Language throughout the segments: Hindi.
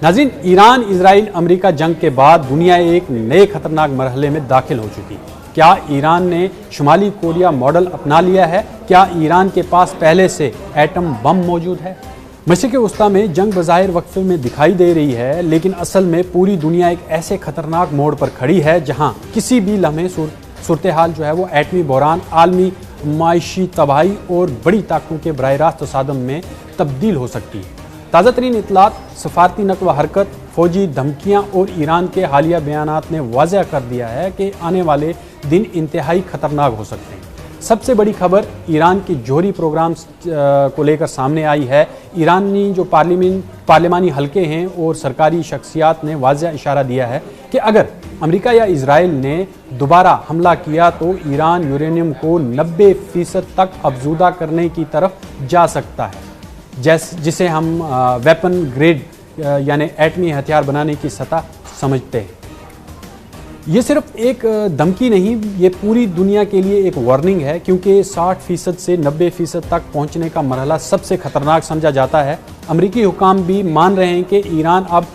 नाज़रीन, ईरान इजराइल अमेरिका जंग के बाद दुनिया एक नए खतरनाक मरहले में दाखिल हो चुकी है। क्या ईरान ने शुमाली कोरिया मॉडल अपना लिया है? क्या ईरान के पास पहले से एटम बम मौजूद है? मशरिक़ वस्ता में जंग बज़ाहिर वक्फे में दिखाई दे रही है, लेकिन असल में पूरी दुनिया एक ऐसे खतरनाक मोड़ पर खड़ी है जहां किसी भी लम्हे सूरत हाल जो है वो एटमी बहरान, आलमी माशी तबाही और बड़ी ताकतों के बराह रास्त तसादम में तब्दील हो सकती है। ताज़ा तरीन इतलात, सफारती नक़्ल व हरकत, फौजी धमकियाँ और ईरान के हालिया बयानात ने वाज़ह कर दिया है कि आने वाले दिन इंतहाई ख़तरनाक हो सकते हैं। सबसे बड़ी खबर ईरान की जौहरी प्रोग्राम्स को लेकर सामने आई है। ईरानी जो पार्लिमानी हलके हैं और सरकारी शख्सियात ने वाज़ह इशारा दिया है कि अगर अमेरिका या इजराइल ने दोबारा हमला किया तो ईरान यूरेनियम को 90% तक अफजूदा करने की तरफ जा सकता है, जिसे हम वेपन ग्रेड यानी एटमी हथियार बनाने की सतह समझते हैं। ये सिर्फ एक धमकी नहीं, ये पूरी दुनिया के लिए एक वार्निंग है, क्योंकि 60% से 90% तक पहुंचने का मरहला सबसे खतरनाक समझा जाता है। अमरीकी हुकाम भी मान रहे हैं कि ईरान अब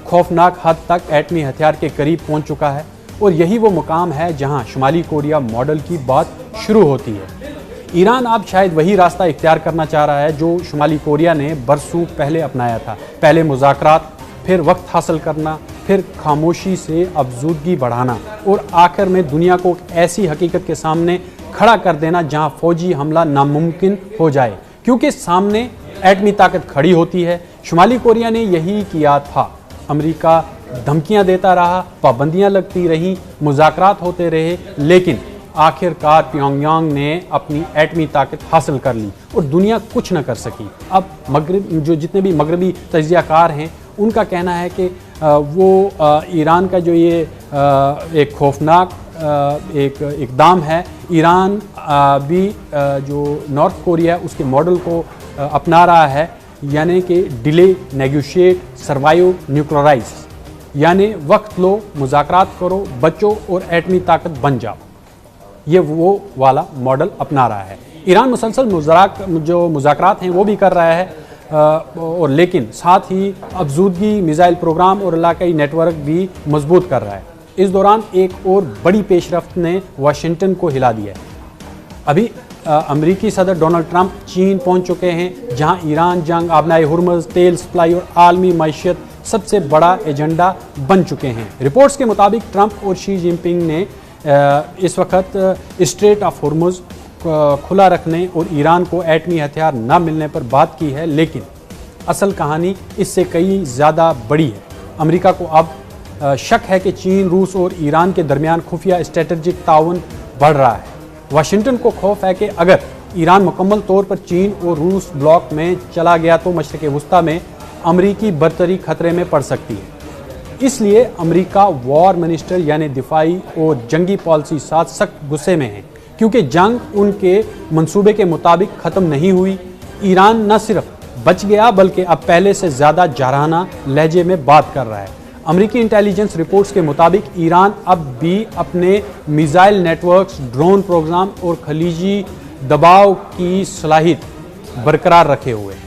खौफनाक हद तक एटमी हथियार के करीब पहुंच चुका है और यही वो मुकाम है जहां शुमाली कोरिया मॉडल की बात शुरू होती है। ईरान अब शायद वही रास्ता इख्तियार करना चाह रहा है जो शुमाली कोरिया ने बरसों पहले अपनाया था। पहले मुज़ाकरात, फिर वक्त हासिल करना, फिर खामोशी से अफजूदगी बढ़ाना और आखिर में दुनिया को ऐसी हकीकत के सामने खड़ा कर देना जहां फौजी हमला नामुमकिन हो जाए, क्योंकि सामने एटमी ताकत खड़ी होती है। शुमाली कोरिया ने यही किया था। अमेरिका धमकियां देता रहा, पाबंदियां लगती रहीं, मुज़ाकरात होते रहे, लेकिन आखिरकार प्योंगयांग ने अपनी एटमी ताकत हासिल कर ली और दुनिया कुछ न कर सकी। अब जितने भी मगरबी तजियाकार हैं उनका कहना है कि वो ईरान का जो ये एक खौफनाक एक इकदाम है, ईरान भी जो नॉर्थ कोरिया है उसके मॉडल को अपना रहा है, यानी कि डिले, नेगोशिएट, सर्वाइव, न्यूक्लियराइज, यानी वक्त लो, मुज़ाकरात करो, बचो और एटमी ताकत बन जाओ। ये वो वाला मॉडल अपना रहा है। ईरान मुसलसल जो मुज़ाकरात हैं वो भी कर रहा है और लेकिन साथ ही अफजूदगी, मिसाइल प्रोग्राम और इलाकाई नेटवर्क भी मजबूत कर रहा है। इस दौरान एक और बड़ी पेशरफ्त ने वाशिंगटन को हिला दिया है। अभी अमेरिकी सदर डोनाल्ड ट्रंप चीन पहुंच चुके हैं, जहां ईरान जंग, आबनाए हुर्मुज़, तेल सप्लाई और आलमी मईशत सबसे बड़ा एजेंडा बन चुके हैं। रिपोर्ट्स के मुताबिक ट्रंप और शी जिनपिंग ने इस वक्त स्ट्रेट ऑफ हुर्मुज़ खुला रखने और ईरान को एटमी हथियार न मिलने पर बात की है, लेकिन असल कहानी इससे कई ज़्यादा बड़ी है। अमेरिका को अब शक है कि चीन, रूस और ईरान के दरमियान खुफिया स्ट्रेटजिक ताउन बढ़ रहा है। वाशिंगटन को खौफ है कि अगर ईरान मुकम्मल तौर पर चीन और रूस ब्लॉक में चला गया तो मशरिक़ वस्ता में अमरीकी बरतरी खतरे में पड़ सकती है। इसलिए अमेरिका वॉर मिनिस्टर यानी दिफाई और जंगी पॉलिसी साथ सख्त गुस्से में है, क्योंकि जंग उनके मंसूबे के मुताबिक ख़त्म नहीं हुई। ईरान न सिर्फ बच गया बल्कि अब पहले से ज़्यादा जारहाना लहजे में बात कर रहा है। अमेरिकी इंटेलिजेंस रिपोर्ट्स के मुताबिक ईरान अब भी अपने मिसाइल नेटवर्क्स, ड्रोन प्रोग्राम और खलीजी दबाव की सलाहियत बरकरार रखे हुए हैं।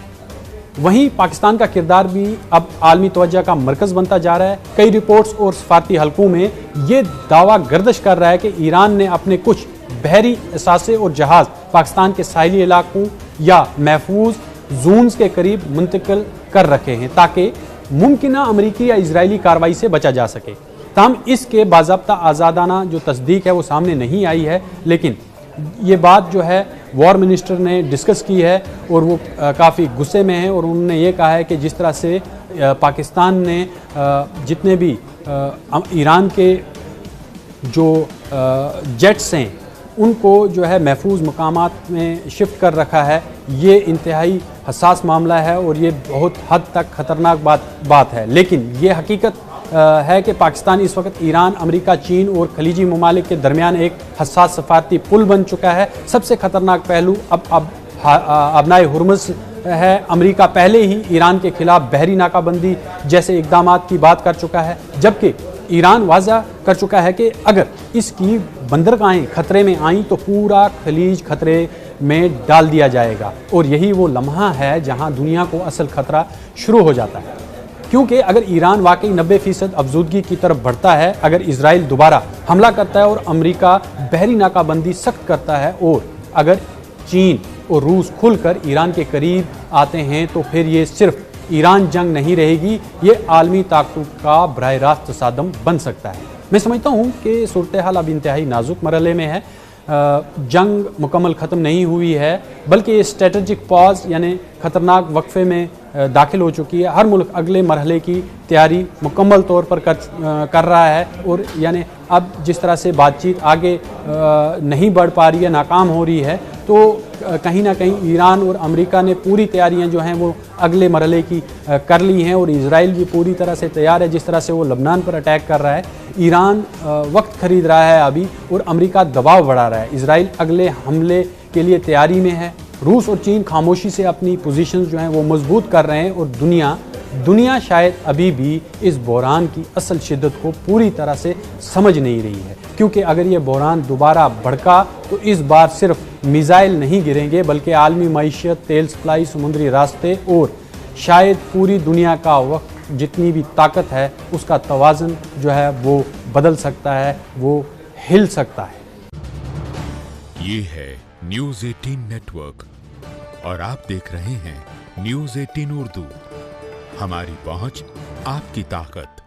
वहीं पाकिस्तान का किरदार भी अब आलमी तवज्जो का मरकज़ बनता जा रहा है। कई रिपोर्ट्स और सफारती हलकों में ये दावा गर्दिश कर रहा है कि ईरान ने अपने कुछ बहरी असासे और जहाज़ पाकिस्तान के साहिली इलाकों या महफूज जोन्स के करीब मुंतकिल कर रखे हैं, ताकि मुमकिना अमरीकी या इजरायली कार्रवाई से बचा जा सके। ताहम इसके बाज़ाब्ता आज़ादाना जो तस्दीक है वो सामने नहीं आई है, लेकिन ये बात जो है वॉर मिनिस्टर ने डिस्कस की है और वो काफ़ी गुस्से में है और उन्होंने ये कहा है कि जिस तरह से पाकिस्तान ने जितने भी ईरान के जो जेट्स हैं उनको जो है महफूज मकामात में शिफ्ट कर रखा है, ये इंतहाई हसास मामला है और ये बहुत हद तक ख़तरनाक बात है। लेकिन ये हकीकत है कि पाकिस्तान इस वक्त ईरान, अमेरिका, चीन और खलीजी ममालिक के दरमियान एक हसास सफारती पुल बन चुका है। सबसे ख़तरनाक पहलू अब आबनाए हुर्मुज़ है। अमेरिका पहले ही ईरान के खिलाफ बहरी नाकाबंदी जैसे इक़दामात की बात कर चुका है, जबकि ईरान वाज़ा कर चुका है कि अगर इसकी बंदरगाहें खतरे में आईं तो पूरा खलीज खतरे में डाल दिया जाएगा और यही वो लम्हा है जहां दुनिया को असल खतरा शुरू हो जाता है। क्योंकि अगर ईरान वाकई 90% अफजूदगी की तरफ बढ़ता है, अगर इजराइल दोबारा हमला करता है और अमेरिका बहरी नाकाबंदी सख्त करता है, और अगर चीन और रूस खुलकर ईरान के करीब आते हैं, तो फिर ये सिर्फ ईरान जंग नहीं रहेगी, ये आलमी ताकतों का बराह रास्त तसादम बन सकता है। मैं समझता हूँ कि सूरत हाल अब इंतहाई नाजुक मरहले में है। जंग मुकम्मल ख़त्म नहीं हुई है, बल्कि ये स्ट्रेटजिक पॉज यानी ख़तरनाक वक्फे में दाखिल हो चुकी है। हर मुल्क अगले मरहले की तैयारी मुकम्मल तौर पर कर रहा है, और यानी अब जिस तरह से बातचीत आगे नहीं बढ़ पा रही है, नाकाम हो रही है, तो कहीं ना कहीं ईरान और अमेरिका ने पूरी तैयारियां जो हैं वो अगले मरहले की कर ली हैं, और इजराइल भी पूरी तरह से तैयार है। जिस तरह से वो लबनान पर अटैक कर रहा है, ईरान वक्त खरीद रहा है अभी, और अमेरिका दबाव बढ़ा रहा है। इजराइल अगले हमले के लिए तैयारी में है। रूस और चीन खामोशी से अपनी पोजीशंस जो हैं वो मजबूत कर रहे हैं, और दुनिया शायद अभी भी इस बहरान की असल शिद्दत को पूरी तरह से समझ नहीं रही है, क्योंकि अगर ये बहरान दोबारा भड़का तो इस बार सिर्फ मिसाइल नहीं गिरेंगे, बल्कि आलमी मईशत, तेल सप्लाई, समुद्री रास्ते और शायद पूरी दुनिया का वक्त जितनी भी ताकत है उसका तवाज़न जो है वो बदल सकता है, वो हिल सकता है। ये है न्यूज़ 18 नेटवर्क और आप देख रहे हैं न्यूज़ 18 उर्दू। हमारी पहुंच आपकी ताकत।